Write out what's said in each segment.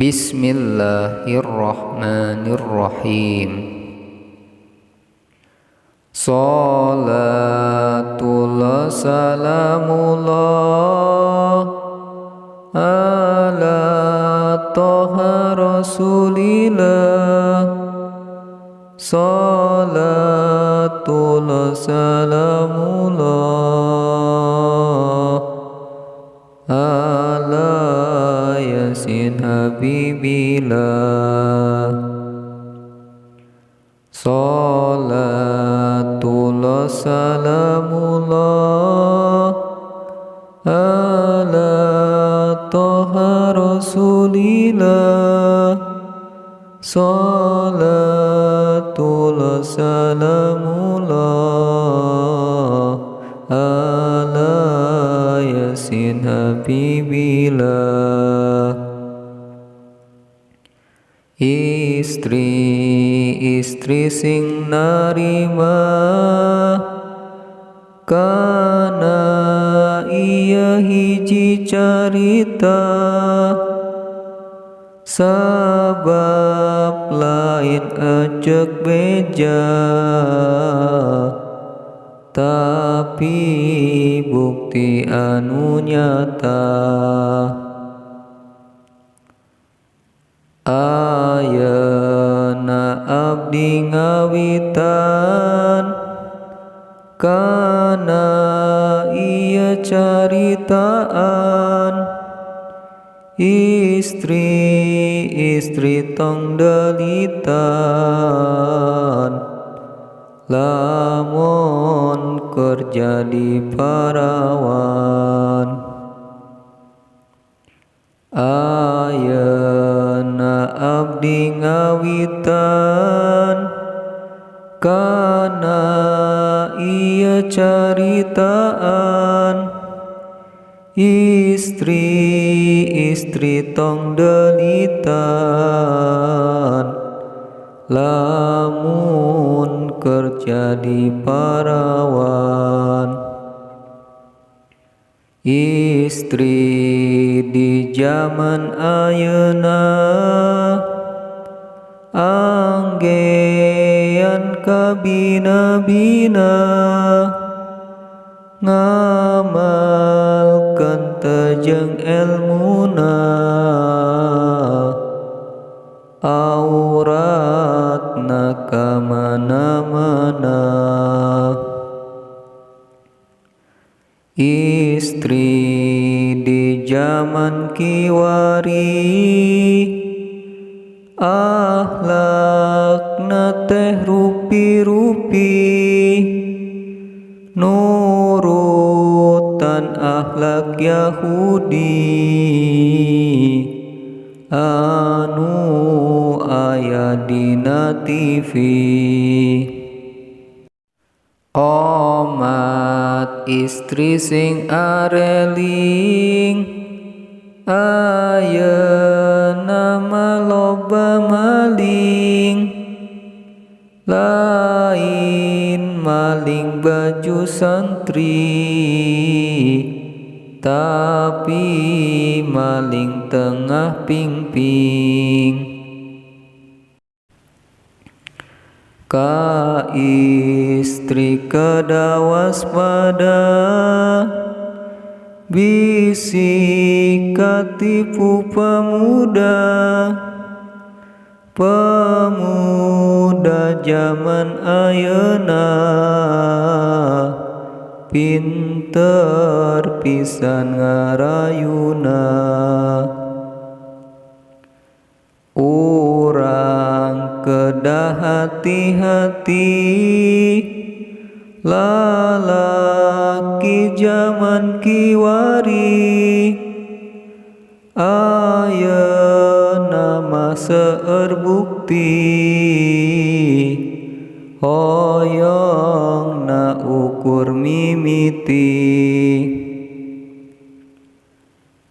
Bismillahirrahmanirrahim. Salatullah salamullah ala toha rasulillah. Salatullah salamullah ala yasin habibillah. Salatullah salamullah ala toha rasulillah. Salatullah salamullah ala yasin habibillah. Istri sing narima kana iya hiji carita, sabab lain ajek beja, tapi bukti anu nyata. Ayeuna abdi ngawitan kana ieu caritaan, istri tong delitan, lamun kerja di parawan. Ayeuna abdi ngawitan kana ieu caritaan, istri tong delitan, lamun kerja di parawan. Istri di zaman ayeuna anggean kabina-bina, ngamalkeun teu elmuna, auratna ka mana-mana. Istri di zaman kiwari akhlakna teh rupi-rupi, nurutan akhlak Yahudi anu aya dina TV. Omat istri sing areling ayeuna mah loba maling, lain maling baju santri, tapi maling tengah pingping. Ka istri kada waspada, bisi katipu pemuda zaman ayeuna, pinter pisan ngarayuna. Urang kedah hati-hati, lalaki zaman kiwari ayeuna mah seueur bukti, hoyongna ukur mimiti.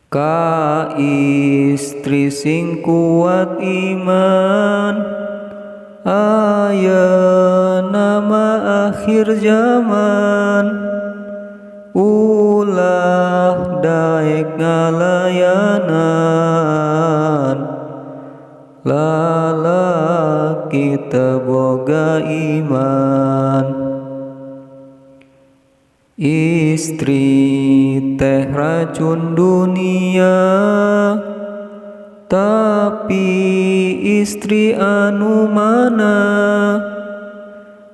Ka istri sing kuat iman ayeuna mah akhir zaman, ulah daek ngalayanan, lalaki teu boga iman. Istri teh racun dunia, tapi istri anu mana?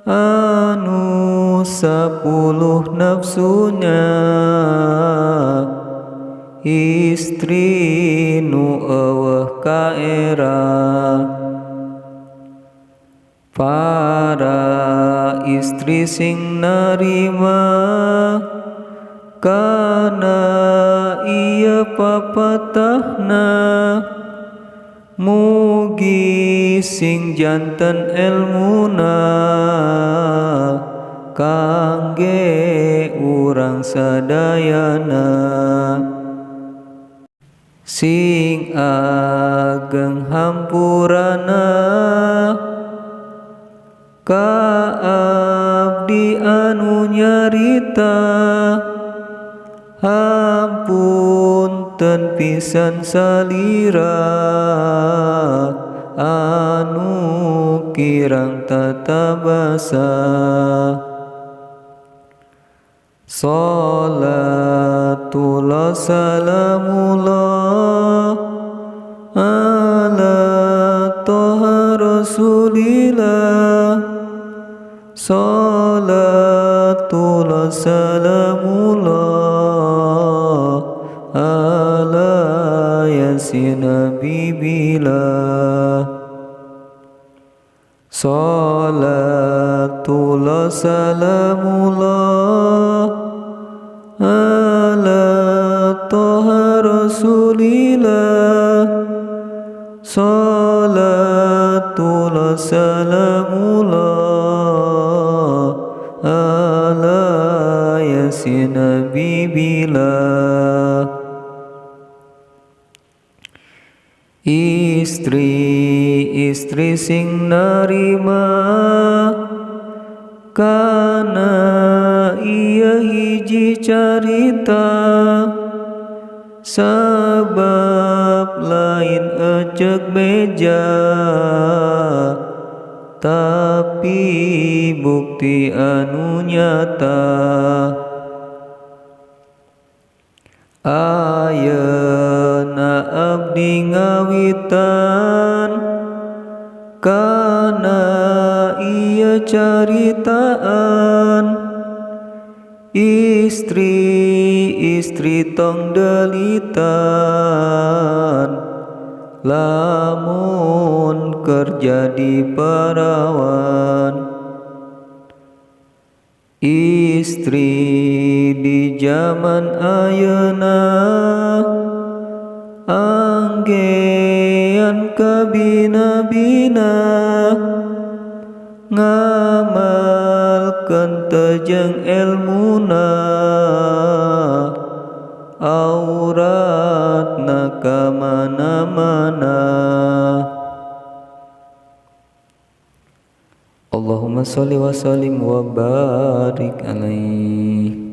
Anu 10 nafsunya, istri nu eueuh ka era. Para istri sing narima kana ieu papatahna, mugi sing janten elmuna kangge urang sadayana. Sing ageng hampurana ka abdi anu nyarita, hampunten pisan salira anu kirang tatabasa. Salatullah salamullah ala toha rasulillah. Salatullah salamullah ala yasin nabibillah. Salatullah salamullah ala toha rasulillah. Salatullah salamullah ala yasin nabibillah. Istri sing narima kana ieu hiji carita, sabab lain ecek beja, tapi bukti anu nyata. Ayeuna abdi ngawitan kana ieu caritaan, istri tong delitan lamun kerja di perawan. Istri di zaman ayeuna anggean kabina-bina, ngamalkeun teu jeung elmuna, auratna ka mana-mana. Allahumma sholli wa sallim wa barik alaihi.